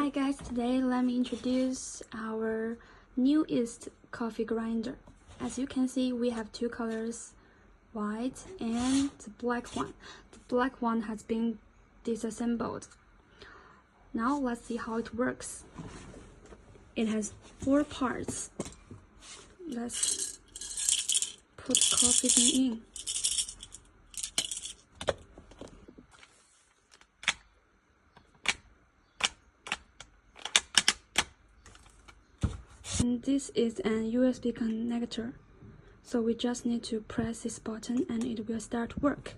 Hi guys, today let me introduce our newest coffee grinder. As you can see, we have two colors, white and the black one. The black one has been disassembled. Now let's see how it works. It has 4 parts. Let's put coffee bean in. And this is an USB connector, so we just need to press this button and it will start work.